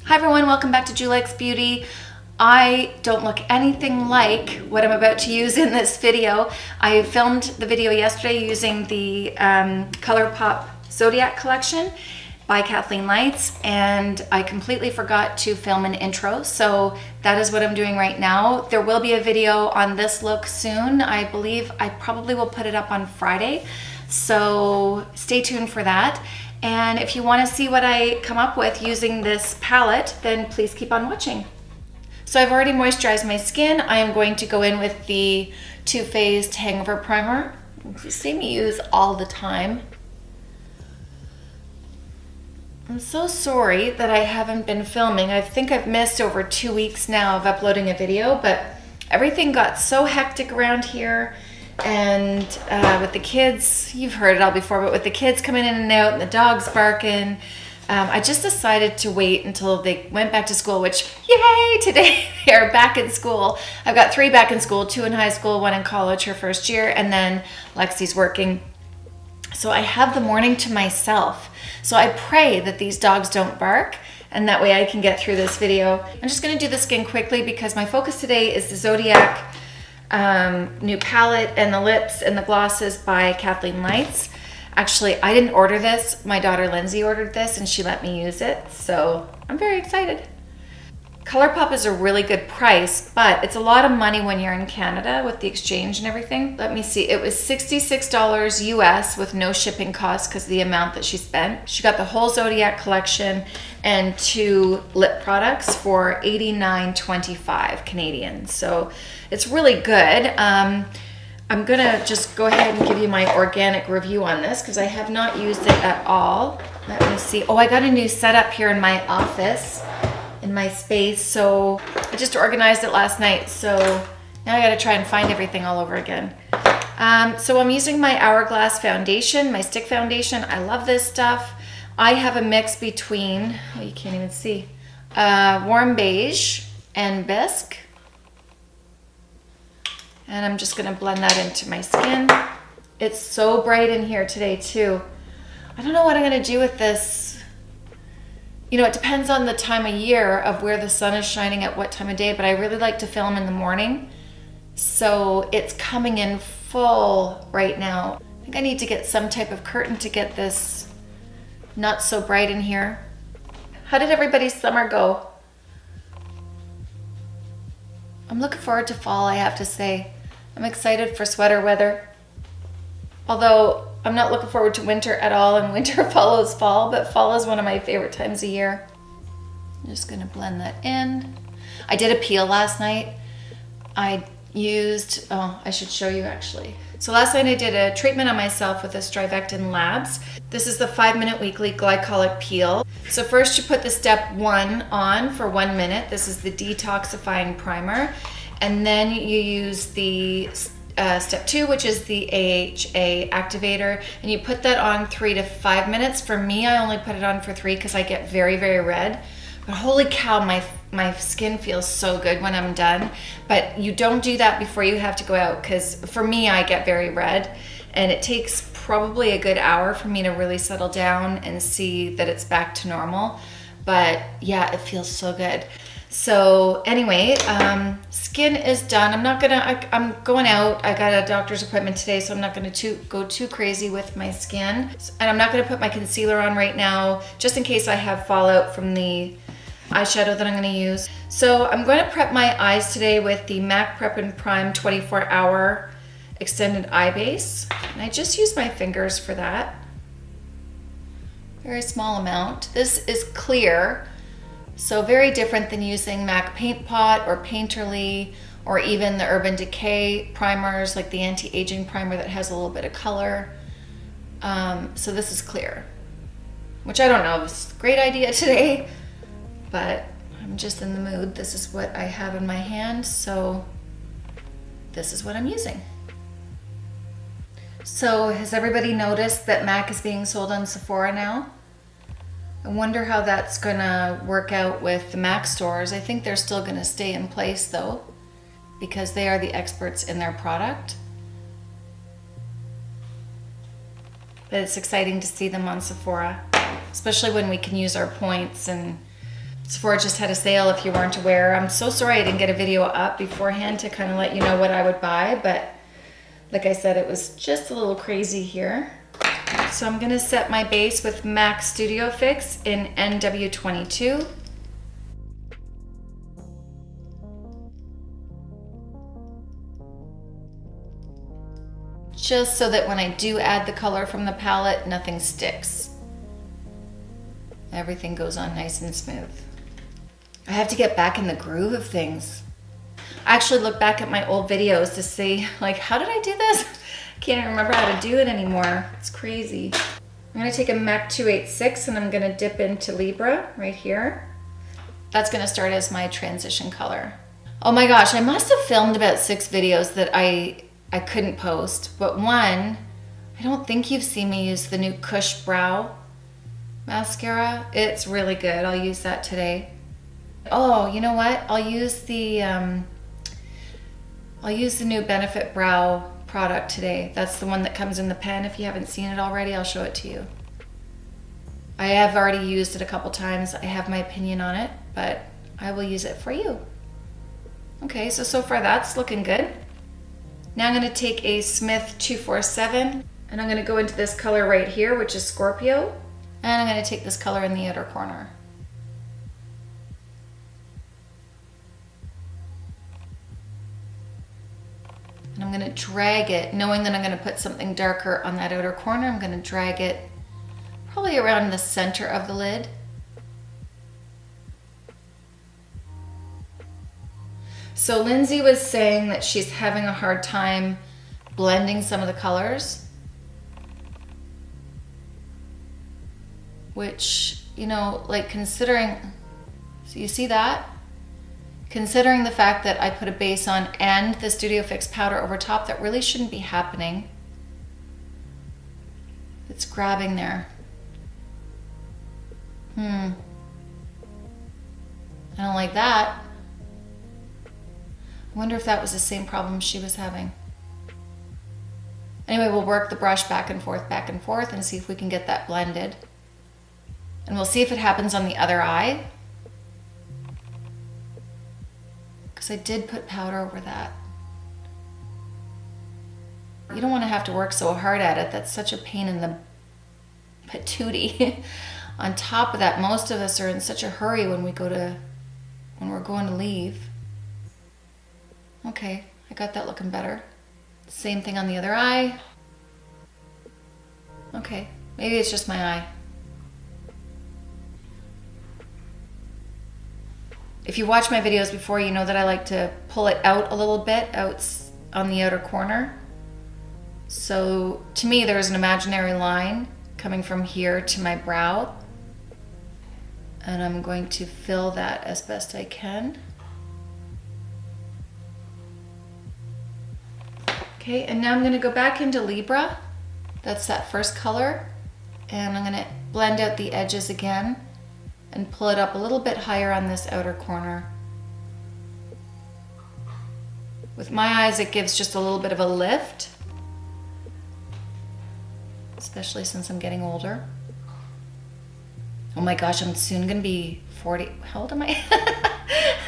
Hi everyone, welcome back to Zodiac's Beauty. I don't look anything like what I'm about to use in this video. I filmed the video yesterday using the ColourPop Zodiac collection by Kathleen Lights, and I completely forgot to film an intro, so that is what I'm doing right now. There will be a video on this look soon. I believe I probably will put it up on Friday, so stay tuned for that. And if you want to see what I come up with using this palette, then please keep on watching. So I've already moisturized my skin. I am going to go in with the Too Faced Hangover Primer. You see me use all the time. I'm so sorry that I haven't been filming. I think I've missed over 2 weeks now of uploading a video, but everything got so hectic around here. And with the kids, you've heard it all before, but with the kids coming in and out and the dogs barking, I just decided to wait until they went back to school, which, yay, today they're back in school. I've got 3 back in school, 2 in high school, 1 in college, her first year, and then Lexi's working. So I have the morning to myself. So I pray that these dogs don't bark, and that way I can get through this video. I'm just gonna do the skin quickly because my focus today is the Zodiac new palette and the lips and the glosses by Kathleen Lights. Actually, I didn't order this. My daughter Lindsay ordered this and she let me use it. So I'm very excited. ColourPop is a really good price, but it's a lot of money when you're in Canada with the exchange and everything. Let me see. It was $66 US with no shipping costs because of the amount that she spent. She got the whole Zodiac collection and 2 lip products for $89.25 Canadian. So it's really good. I'm gonna just go ahead and give you my organic review on this because I have not used it at all. Let me see. Oh, I got a new setup here in my office, in my space. So I just organized it last night. So now I gotta try and find everything all over again. So I'm using my Hourglass foundation, my stick foundation. I love this stuff. I have a mix between, oh, you can't even see, warm beige and bisque. And I'm just gonna blend that into my skin. It's so bright in here today too. I don't know what I'm gonna do with this. You know, it depends on the time of year of where the sun is shining at what time of day, but I really like to film in the morning. So it's coming in full right now. I think I need to get some type of curtain to get this not so bright in here. How did everybody's summer go? I'm looking forward to fall, I have to say. I'm excited for sweater weather. Although I'm not looking forward to winter at all, and winter follows fall, but fall is one of my favorite times of year. I'm just gonna blend that in. I did a peel last night. I used, oh, I should show you actually. So last night I did a treatment on myself with this Strivectin Labs. This is the 5-minute weekly glycolic peel. So first you put the step 1 on for 1 minute. This is the detoxifying primer. And then you use the step 2, which is the AHA activator, and you put that on 3 to 5 minutes. For me, I only put it on for 3 because I get very, very red. But holy cow, my skin feels so good when I'm done. But you don't do that before you have to go out, because for me, I get very red, and it takes probably a good hour for me to really settle down and see that it's back to normal. But yeah, it feels so good. So anyway, skin is done. I'm going out. I got a doctor's appointment today, so I'm not gonna go too crazy with my skin. And I'm not gonna put my concealer on right now, just in case I have fallout from the eyeshadow that I'm gonna use. So I'm going to prep my eyes today with the MAC Prep and Prime 24-hour extended eye base. And I just use my fingers for that. Very small amount. This is clear. So very different than using MAC Paint Pot or Painterly or even the Urban Decay primers, like the anti-aging primer that has a little bit of color. So this is clear, which I don't know if it's a great idea today, but I'm just in the mood. This is what I have in my hand, so this is what I'm using. So has everybody noticed that MAC is being sold on Sephora now? I wonder how that's gonna work out with the MAC stores. I think they're still gonna stay in place though, because they are the experts in their product. But it's exciting to see them on Sephora, especially when we can use our points and Sephora just had a sale if you weren't aware. I'm so sorry I didn't get a video up beforehand to kind of let you know what I would buy, but like I said, it was just a little crazy here. So I'm gonna set my base with MAC Studio Fix in NW22. Just so that when I do add the color from the palette, nothing sticks. Everything goes on nice and smooth. I have to get back in the groove of things. I actually look back at my old videos to see, like, how did I do this? I can't remember how to do it anymore. It's crazy. I'm gonna take a MAC 286 and I'm gonna dip into Libra right here. That's gonna start as my transition color. Oh my gosh, I must have filmed about 6 videos that I couldn't post, but one, I don't think you've seen me use the new Kush brow mascara. It's really good. I'll use that today. Oh, you know what? I'll use the new Benefit Brow product today. That's the one that comes in the pen. If you haven't seen it already, I'll show it to you. I have already used it a couple times. I have my opinion on it, but I will use it for you. Okay, so far that's looking good. Now I'm going to take a Smith 247 and I'm going to go into this color right here, which is Scorpio. And I'm going to take this color in the outer corner. And I'm going to drag it, knowing that I'm going to put something darker on that outer corner. I'm going to drag it probably around the center of the lid. So Lindsay was saying that she's having a hard time blending some of the colors, which, you know, like considering, so you see that? Considering the fact that I put a base on and the Studio Fix powder over top, that really shouldn't be happening. It's grabbing there. I don't like that. I wonder if that was the same problem she was having. Anyway, we'll work the brush back and forth and see if we can get that blended. And we'll see if it happens on the other eye. Because I did put powder over that. You don't want to have to work so hard at it. That's such a pain in the patootie. On top of that, most of us are in such a hurry when we're going to leave. Okay, I got that looking better. Same thing on the other eye. Okay, maybe it's just my eye. If you watch my videos before, you know that I like to pull it out a little bit, out on the outer corner. So to me, there's an imaginary line coming from here to my brow. And I'm going to fill that as best I can. Okay, and now I'm gonna go back into Libra. That's that first color. And I'm gonna blend out the edges again and pull it up a little bit higher on this outer corner. With my eyes, it gives just a little bit of a lift, especially since I'm getting older. Oh my gosh, I'm soon gonna be 40. How old am I?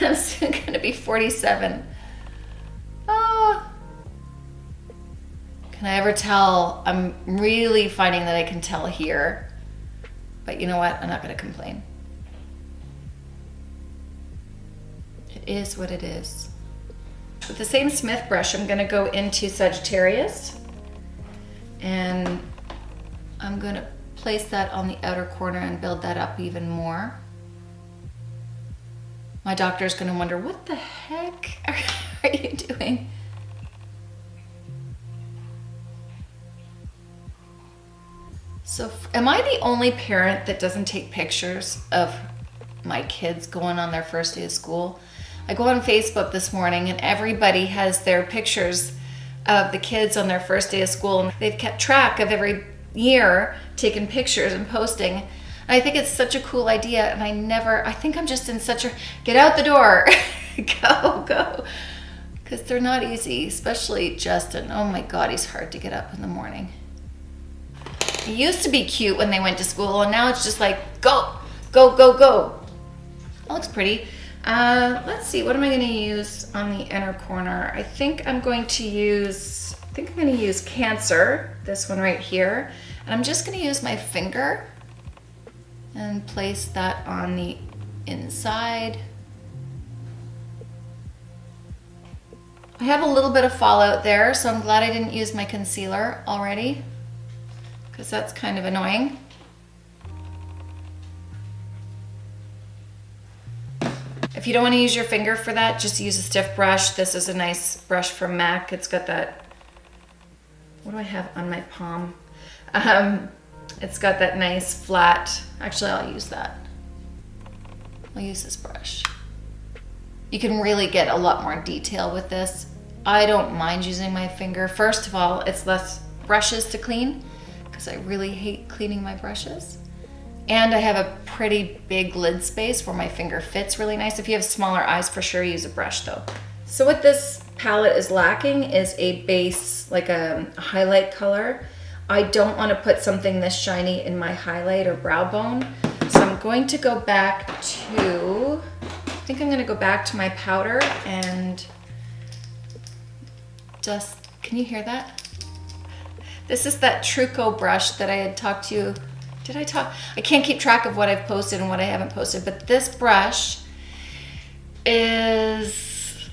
I'm soon gonna be 47. Oh. Can I ever tell? I'm really finding that I can tell here. But you know what? I'm not gonna complain. It is what it is. With the same Smith brush, I'm gonna go into Sagittarius. And I'm gonna place that on the outer corner and build that up even more. My doctor's gonna wonder, what the heck are you doing? So am I the only parent that doesn't take pictures of my kids going on their first day of school? I go on Facebook this morning and everybody has their pictures of the kids on their first day of school, and they've kept track of every year taking pictures and posting. And I think it's such a cool idea, and I think I'm just in such a, get out the door, go. Because they're not easy, especially Justin. Oh my God, he's hard to get up in the morning. He used to be cute when they went to school, and now it's just like, go. That looks pretty. Let's see, what am I going to use on the inner corner? I think I'm going to use Cancer, this one right here. And I'm just going to use my finger and place that on the inside. I have a little bit of fallout there, so I'm glad I didn't use my concealer already, because that's kind of annoying. If you don't want to use your finger for that, just use a stiff brush. This is a nice brush from MAC. It's got that, what do I have on my palm? It's got that nice flat, actually I'll use that. I'll use this brush. You can really get a lot more detail with this. I don't mind using my finger. First of all, it's less brushes to clean, because I really hate cleaning my brushes. And I have a pretty big lid space where my finger fits really nice. If you have smaller eyes, for sure use a brush though. So what this palette is lacking is a base, like a highlight color. I don't want to put something this shiny in my highlight or brow bone. So I'm going to go back to, I think I'm going to go back to my powder and just, can you hear that? This is that Truco brush that I had talked to you. Did I talk? I can't keep track of what I've posted and what I haven't posted, but this brush is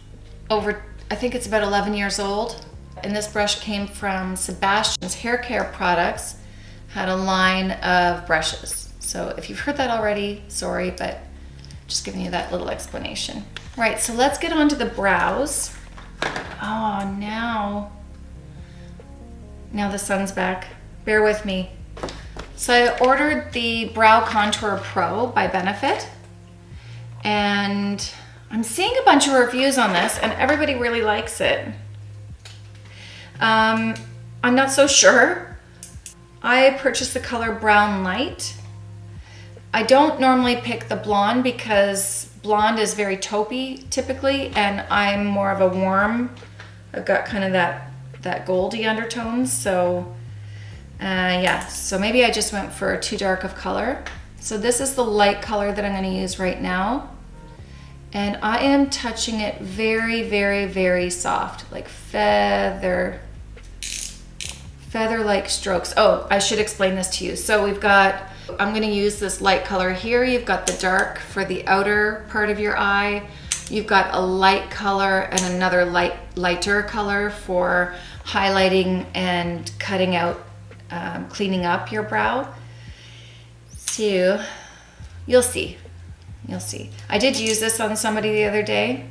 over, I think it's about 11 years old. And this brush came from Sebastian's hair care products, had a line of brushes. So if you've heard that already, sorry, but just giving you that little explanation. Right, so let's get on to the brows. Oh, now the sun's back. Bear with me. So I ordered the Brow Contour Pro by Benefit, and I'm seeing a bunch of reviews on this, and everybody really likes it. I'm not so sure. I purchased the color Brown Light. I don't normally pick the blonde because blonde is very taupey typically, and I'm more of a warm. I've got kind of that goldy undertones, so yeah, so maybe I just went for too dark of color. So this is the light color that I'm going to use right now. And I am touching it very, very, very soft, like feather-like strokes. Oh, I should explain this to you. So we've got, I'm going to use this light color here. You've got the dark for the outer part of your eye. You've got a light color and another lighter color for highlighting and cutting out, cleaning up your brow. So you'll see. You'll see. I did use this on somebody the other day,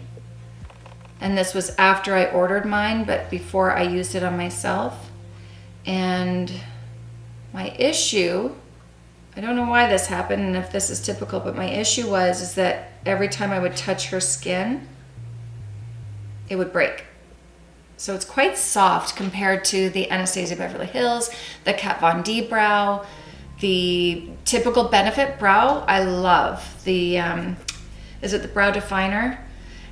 and this was after I ordered mine, but before I used it on myself. And my issue, I don't know why this happened and if this is typical, but my issue is that every time I would touch her skin, it would break. So it's quite soft compared to the Anastasia Beverly Hills, the Kat Von D brow, the typical Benefit brow. I love the, is it the Brow Definer?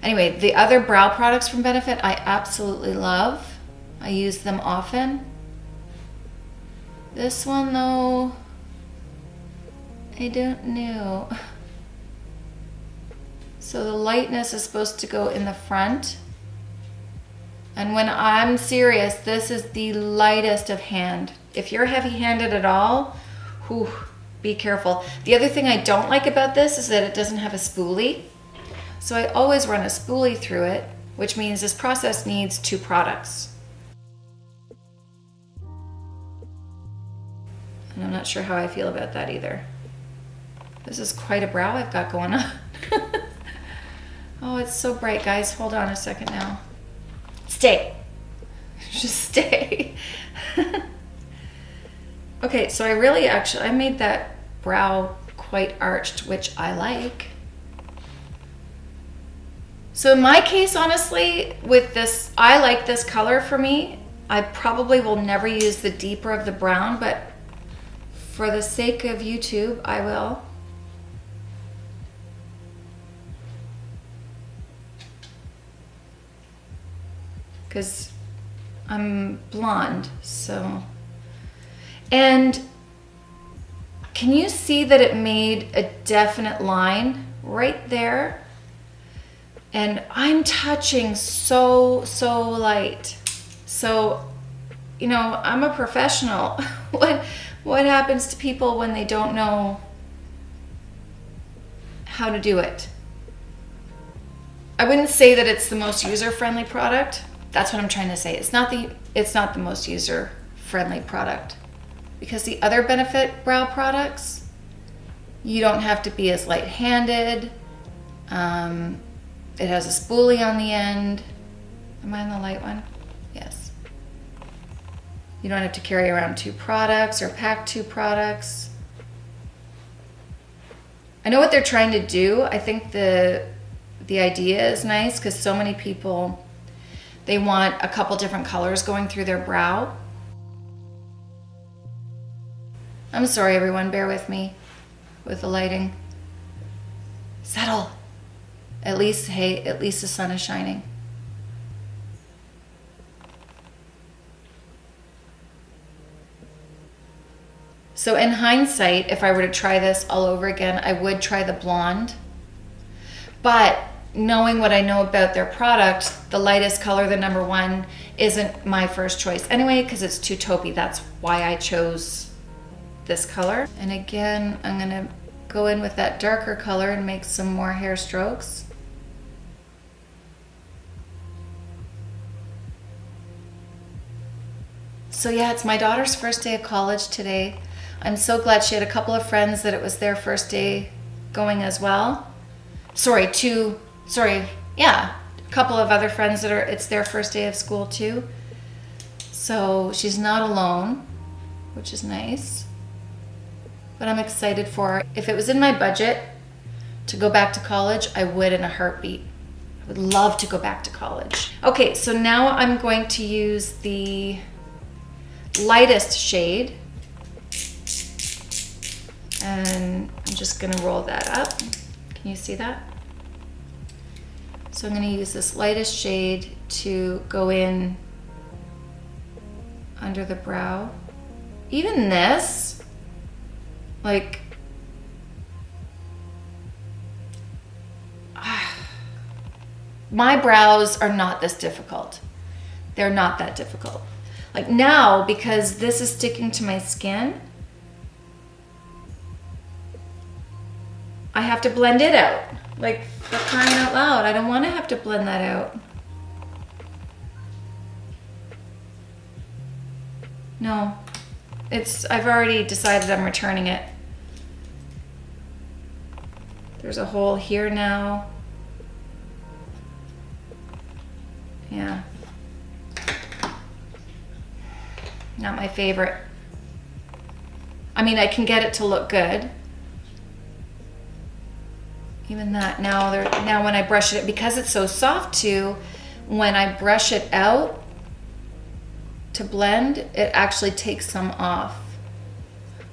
Anyway, the other brow products from Benefit, I absolutely love. I use them often. This one though, I don't know. So the lightness is supposed to go in the front. And when I'm serious, this is the lightest of hand. If you're heavy-handed at all, whew, be careful. The other thing I don't like about this is that it doesn't have a spoolie. So I always run a spoolie through it, which means this process needs 2 products. And I'm not sure how I feel about that either. This is quite a brow I've got going on. Oh, it's so bright, guys. Hold on a second now. Stay. Just stay. Okay, so I made that brow quite arched, which I like. So in my case, honestly, with this, I like this color for me. I probably will never use the deeper of the brown, but for the sake of YouTube, I will. Because I'm blonde, so. And can you see that it made a definite line right there. And I'm touching so light. So, you know, I'm a professional. What happens to people when they don't know how to do it? I wouldn't say that it's the most user-friendly product. That's what I'm trying to say. It's not the most user-friendly product, because the other Benefit brow products, you don't have to be as light-handed. It has a spoolie on the end. Am I on the light one? Yes. You don't have to carry around 2 products or pack 2 products. I know what they're trying to do. I think the idea is nice, because so many people, they want a couple different colors going through their brow. I'm sorry, everyone. Bear with me with the lighting. Settle. At least the sun is shining. So in hindsight, if I were to try this all over again, I would try the blonde. But knowing what I know about their product, the lightest color, the number 1, isn't my first choice anyway, because it's too taupey. That's why I chose this color. And again, I'm gonna go in with that darker color and make some more hair strokes. So yeah, it's my daughter's first day of college today. I'm so glad she had a couple of friends that it was their first day going as well. Yeah, a couple of other friends that it's their first day of school too. So she's not alone, which is nice. But I'm excited for her. If it was in my budget to go back to college, I would in a heartbeat. I would love to go back to college. Okay, so now I'm going to use the lightest shade. And I'm just gonna roll that up. Can you see that? So I'm gonna use this lightest shade to go in under the brow. Even this, like, my brows are not this difficult. They're not that difficult. Like now, because this is sticking to my skin, I have to blend it out. Like, for crying out loud, I don't want to have to blend that out. No, I've already decided I'm returning it. There's a hole here now. Yeah. Not my favorite. I mean, I can get it to look good. Even that, now when I brush it, because it's so soft too, when I brush it out to blend, it actually takes some off.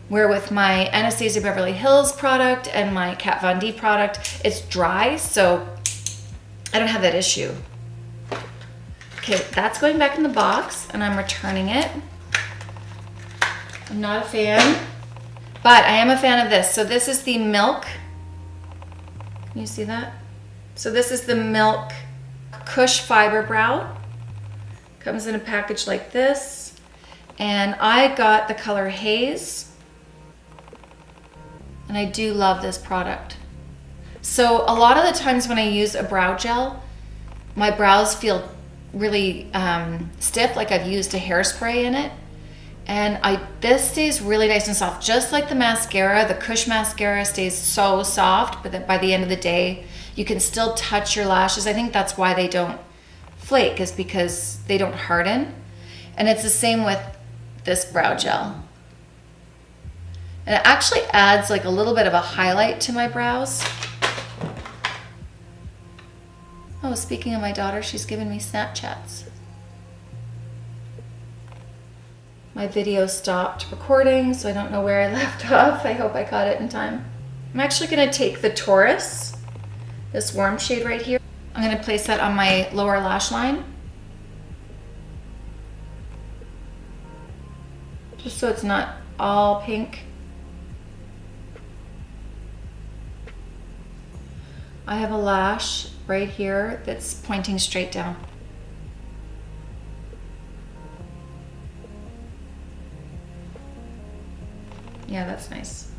Where with my Anastasia Beverly Hills product and my Kat Von D product, it's dry, so I don't have that issue. Okay, that's going back in the box, and I'm returning it. I'm not a fan, but I am a fan of this. So this is the Milk. Can you see that? So this is the Milk Kush Fiber Brow. Comes in a package like this. And I got the color Haze. And I do love this product. So a lot of the times when I use a brow gel, my brows feel really stiff, like I've used a hairspray in it. And this stays really nice and soft, just like the mascara. The Kush mascara stays so soft, but by the end of the day, you can still touch your lashes. I think that's why they don't flake, is because they don't harden. And it's the same with this brow gel. And it actually adds like a little bit of a highlight to my brows. Oh, speaking of my daughter, she's given me Snapchats. My video stopped recording, so I don't know where I left off. I hope I caught it in time. I'm actually gonna take the Taurus, this warm shade right here. I'm gonna place that on my lower lash line. Just so it's not all pink. I have a lash right here that's pointing straight down. Yeah, that's nice.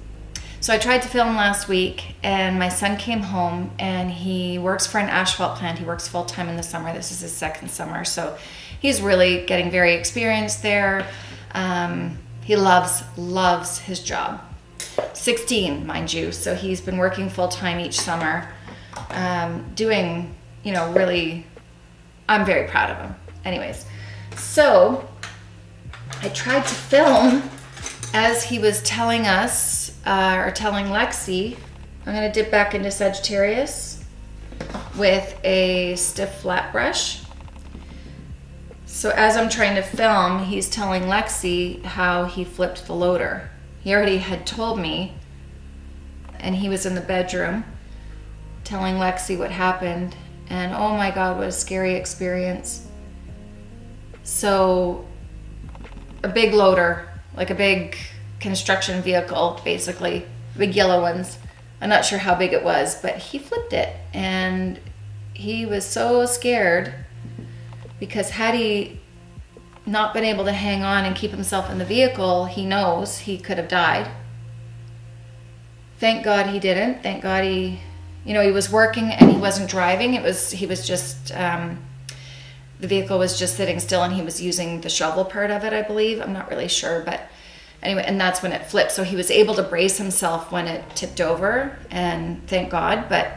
So I tried to film last week and my son came home and he works for an asphalt plant. He works full time in the summer. This is his second summer. So he's really getting very experienced there. He loves his job. 16, mind you. So he's been working full time each summer, doing, you know, really, I'm very proud of him. Anyways, so I tried to film as he was telling us, or telling Lexi. I'm gonna dip back into Sagittarius with a stiff flat brush. So as I'm trying to film, he's telling Lexi how he flipped the loader. He already had told me, and he was in the bedroom telling Lexi what happened. And oh my God, what a scary experience. So a big loader, like a big construction vehicle, basically, big yellow ones. I'm not sure how big it was, but he flipped it. And he was so scared because had he not been able to hang on and keep himself in the vehicle, he knows he could have died. Thank God he didn't. Thank God he, you know, he was working and he wasn't driving. He was just, the vehicle was just sitting still and he was using the shovel part of it, I believe. I'm not really sure, but anyway, and that's when it flipped. So he was able to brace himself when it tipped over, and thank God, but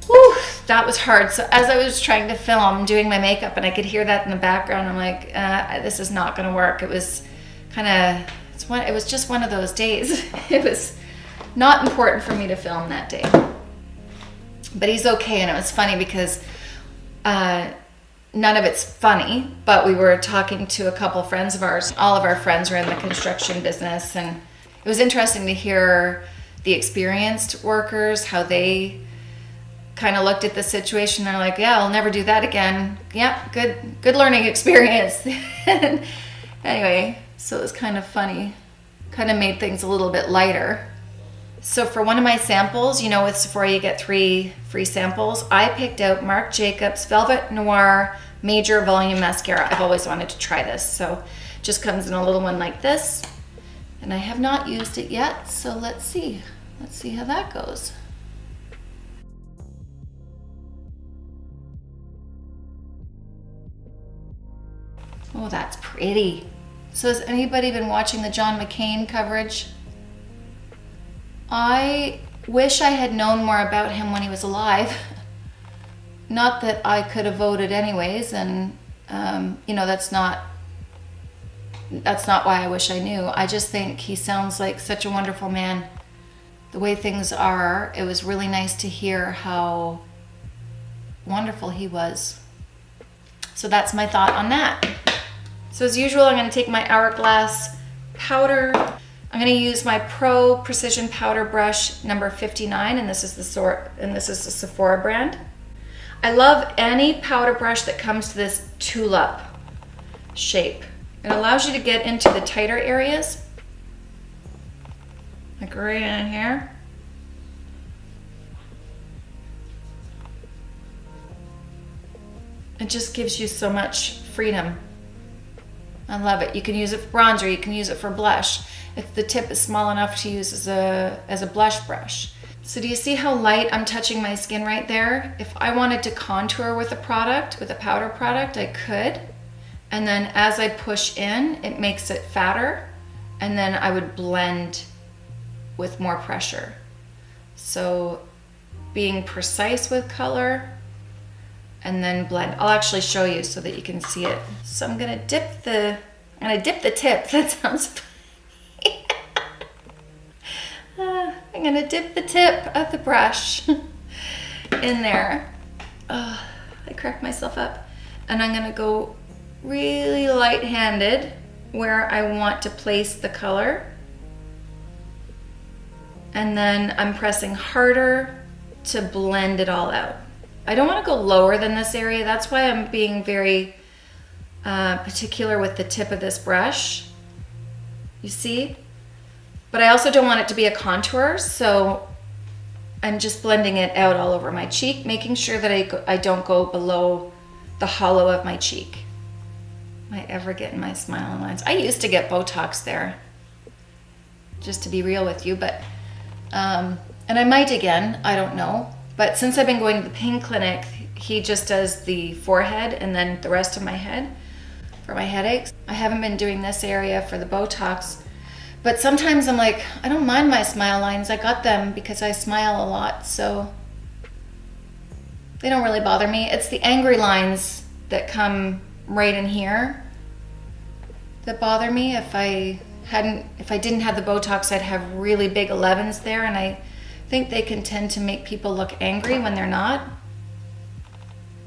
whew, that was hard. So as I was trying to film, doing my makeup, and I could hear that in the background, I'm like, this is not gonna work. It was kind of, it was just one of those days. It was not important for me to film that day. But he's okay, and it was funny because none of it's funny, but we were talking to a couple friends of ours. All of our friends are in the construction business, and it was interesting to hear the experienced workers, how they kind of looked at the situation. They're like, yeah, I'll never do that again. Yeah, good learning experience. Anyway, so it was kind of funny. Kind of made things a little bit lighter. So for one of my samples, you know, with Sephora you get 3 free samples. I picked out Marc Jacobs Velvet Noir Major Volume Mascara. I've always wanted to try this. So it just comes in a little one like this. And I have not used it yet, so let's see. Let's see how that goes. Oh, that's pretty. So has anybody been watching the John McCain coverage? I wish I had known more about him when he was alive. Not that I could have voted anyways, and you know, that's not why I wish I knew. I just think he sounds like such a wonderful man. The way things are, it was really nice to hear how wonderful he was. So that's my thought on that. So as usual, I'm going to take my Hourglass powder. I'm going to use my Pro Precision Powder Brush number 59, and this is the Sephora brand. I love any powder brush that comes to this tulip shape. It allows you to get into the tighter areas, like right in here. It just gives you so much freedom. I love it. You can use it for bronzer, you can use it for blush. If the tip is small enough to use as a blush brush. So do you see how light I'm touching my skin right there? If I wanted to contour with a product, with a powder product, I could. And then as I push in, it makes it fatter. And then I would blend with more pressure. So being precise with color and then blend. I'll actually show you so that you can see it. So I'm gonna dip the tip. That sounds funny. I'm gonna dip the tip of the brush in there. Oh, I cracked myself up. And I'm gonna go really light-handed where I want to place the color. And then I'm pressing harder to blend it all out. I don't want to go lower than this area. That's why I'm being very particular with the tip of this brush. You see? But I also don't want it to be a contour, so I'm just blending it out all over my cheek, making sure that I don't go below the hollow of my cheek. Am I ever getting my smiling lines? I used to get Botox there, just to be real with you, but, and I might again, I don't know. But since I've been going to the pain clinic, he just does the forehead and then the rest of my head for my headaches. I haven't been doing this area for the Botox, but sometimes I'm like, I don't mind my smile lines. I got them because I smile a lot, so they don't really bother me. It's the angry lines that come right in here that bother me. If I didn't have the Botox, I'd have really big 11s there, and I think they can tend to make people look angry when they're not.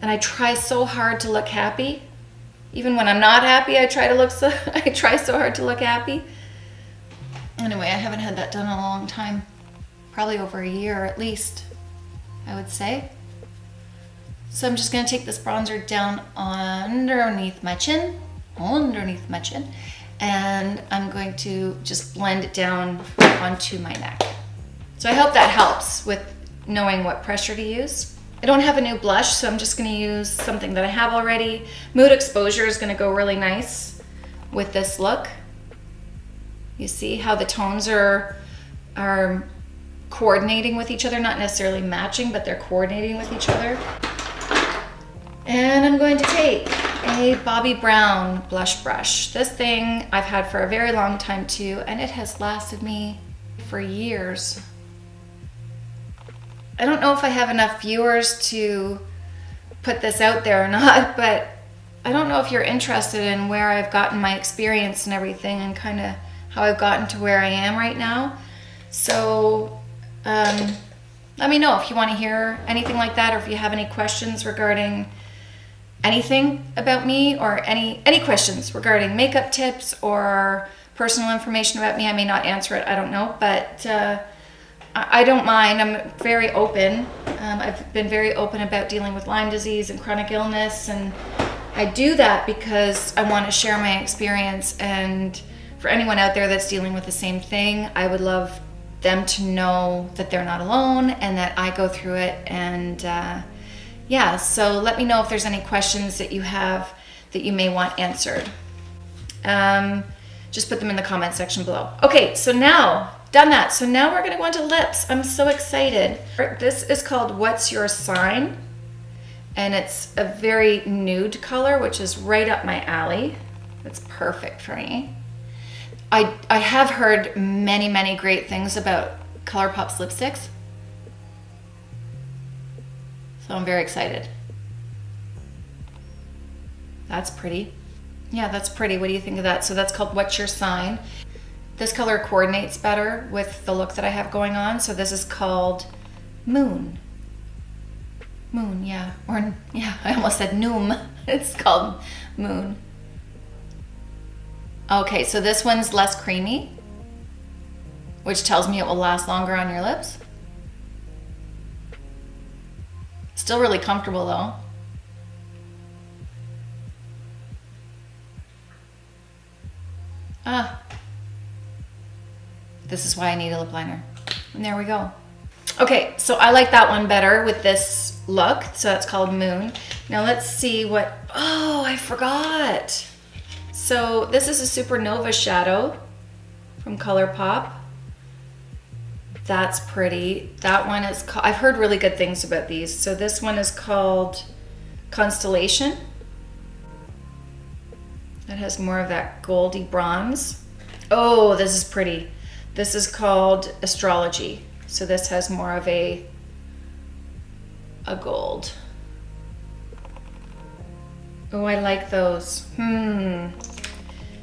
And I try so hard to look happy. Even when I'm not happy, I try so hard to look happy. Anyway, I haven't had that done in a long time. Probably over a year at least, I would say. So I'm just gonna take this bronzer down underneath my chin, and I'm going to just blend it down onto my neck. So I hope that helps with knowing what pressure to use. I don't have a new blush, so I'm just gonna use something that I have already. Mood Exposure is gonna go really nice with this look. You see how the tones are coordinating with each other, not necessarily matching, but they're coordinating with each other. And I'm going to take a Bobbi Brown blush brush. This thing I've had for a very long time too, and it has lasted me for years. I don't know if I have enough viewers to put this out there or not, but I don't know if you're interested in where I've gotten my experience and everything, and kind of how I've gotten to where I am right now. So let me know if you want to hear anything like that, or if you have any questions regarding anything about me, or any questions regarding makeup tips or personal information about me. I may not answer it, I don't know, but I don't mind. I'm very open. I've been very open about dealing with Lyme disease and chronic illness, and I do that because I want to share my experience, and for anyone out there that's dealing with the same thing, I would love them to know that they're not alone and that I go through it. And yeah, so let me know if there's any questions that you have that you may want answered. Just put them in the comment section below. Okay, so now, done that. So now we're gonna go into lips. I'm so excited. This is called What's Your Sign? And it's a very nude color, which is right up my alley. It's perfect for me. I have heard many, many great things about ColourPop's lipsticks. So I'm very excited. That's pretty. Yeah, that's pretty. What do you think of that? So that's called What's Your Sign? This color coordinates better with the look that I have going on. So this is called Moon. Moon, yeah. Or, yeah, I almost said Noom. It's called Moon. Okay, so this one's less creamy, which tells me it will last longer on your lips. Still really comfortable though. This is why I need a lip liner. And there we go. Okay, so I like that one better with this look. So that's called Moon. Now let's see what, oh, I forgot. So this is a Supernova shadow from ColourPop. That's pretty. That one is, I've heard really good things about these. So this one is called Constellation. That has more of that goldy bronze. Oh, this is pretty. This is called Astrology. So this has more of a gold. Oh, I like those. I'm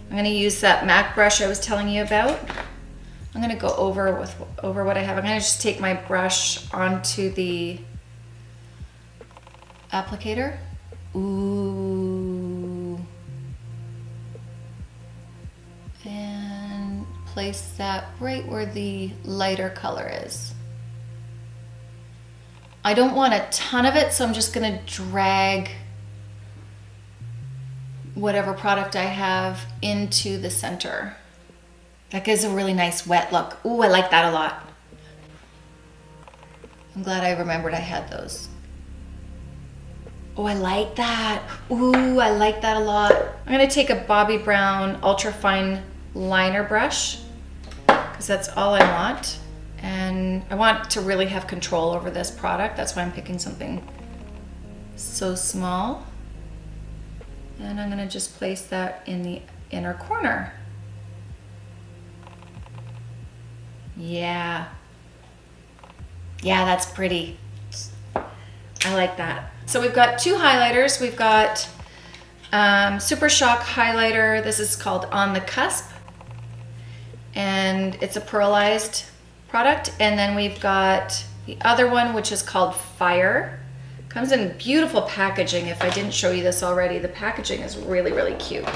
gonna use that MAC brush I was telling you about. I'm gonna go over what I have. I'm gonna just take my brush onto the applicator. Ooh. And place that right where the lighter color is. I don't want a ton of it, so I'm just gonna drag whatever product I have into the center. That gives a really nice wet look. Ooh, I like that a lot. I'm glad I remembered I had those. Oh, I like that. Ooh, I like that a lot. I'm gonna take a Bobbi Brown ultra fine liner brush because that's all I want. And I want to really have control over this product. That's why I'm picking something so small. And I'm gonna just place that in the inner corner. Yeah. Yeah, that's pretty. I like that. So we've got two highlighters. We've got Super Shock highlighter. This is called On the Cusp. And it's a pearlized product. And then we've got the other one, which is called Fire. Comes in beautiful packaging. If I didn't show you this already, the packaging is really, really cute.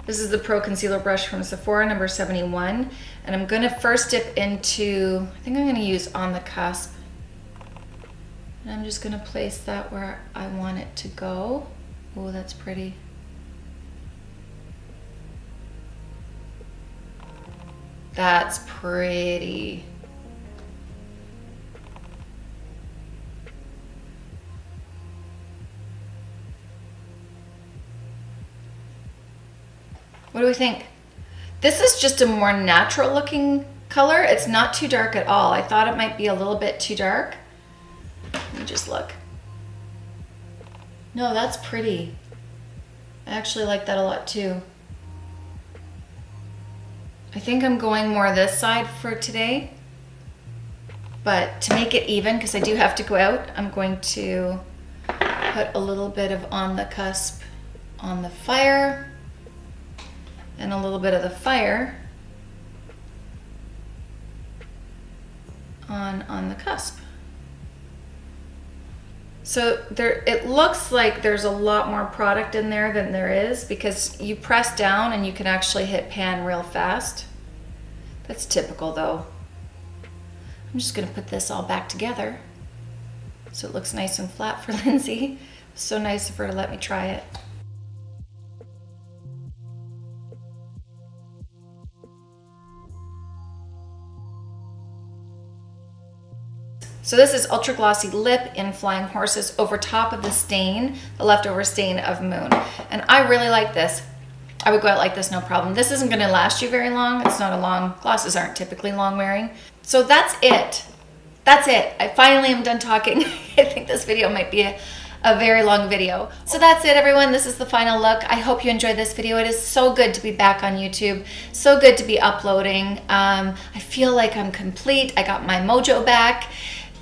This is the Pro Concealer Brush from Sephora, number 71. And I'm gonna first dip into, I think I'm gonna use On the Cusp. And I'm just gonna place that where I want it to go. Oh, that's pretty. That's pretty. What do we think? This is just a more natural looking color. It's not too dark at all. I thought it might be a little bit too dark. Let me just look. No, that's pretty. I actually like that a lot too. I think I'm going more this side for today. But to make it even, because I do have to go out, I'm going to put a little bit of On the Cusp on the Fire. And a little bit of the Fire on the Cusp. So there, it looks like there's a lot more product in there than there is because you press down and you can actually hit pan real fast. That's typical though. I'm just gonna put this all back together so it looks nice and flat for Lindsay. So nice of her to let me try it. So this is Ultra Glossy Lip in Flying Horses over top of the stain, the leftover stain of Moon. And I really like this. I would go out like this, no problem. This isn't gonna last you very long. It's not a long, glosses aren't typically long wearing. So that's it. That's it. I finally am done talking. I think this video might be a very long video. So that's it, everyone. This is the final look. I hope you enjoyed this video. It is so good to be back on YouTube. So good to be uploading. I feel like I'm complete. I got my mojo back.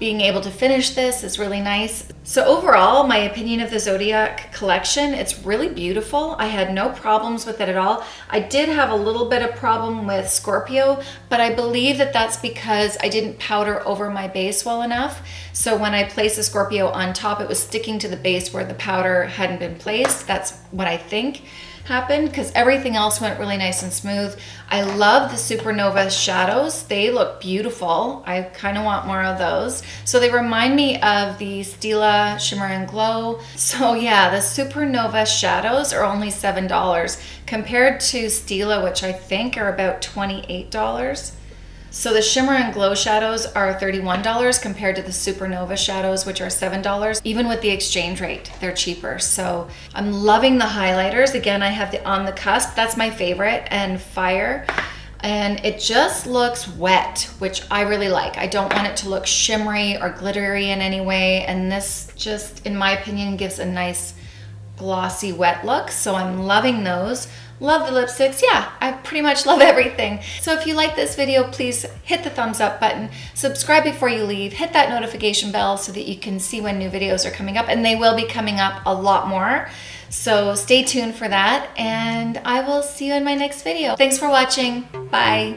Being able to finish this is really nice. So overall, my opinion of the Zodiac collection, it's really beautiful. I had no problems with it at all. I did have a little bit of problem with Scorpio, but I believe that that's because I didn't powder over my base well enough. So when I placed the Scorpio on top, it was sticking to the base where the powder hadn't been placed. That's what I think happened because everything else went really nice and smooth. I love the Supernova shadows. They look beautiful. I kind of want more of those. So they remind me of the Stila Shimmer and Glow. So yeah, the Supernova shadows are only $7 compared to Stila, which I think are about $28. So the Shimmer and Glow shadows are $31 compared to the Supernova shadows, which are $7. Even with the exchange rate, they're cheaper. So I'm loving the highlighters. Again, I have the On the Cusp, that's my favorite, and Fire. And it just looks wet, which I really like. I don't want it to look shimmery or glittery in any way. And this just, in my opinion, gives a nice glossy wet look. So I'm loving those. Love the lipsticks. Yeah, I pretty much love everything. So if you like this video, please hit the thumbs up button, subscribe before you leave, hit that notification bell so that you can see when new videos are coming up, and they will be coming up a lot more. So stay tuned for that, and I will see you in my next video. Thanks for watching. Bye.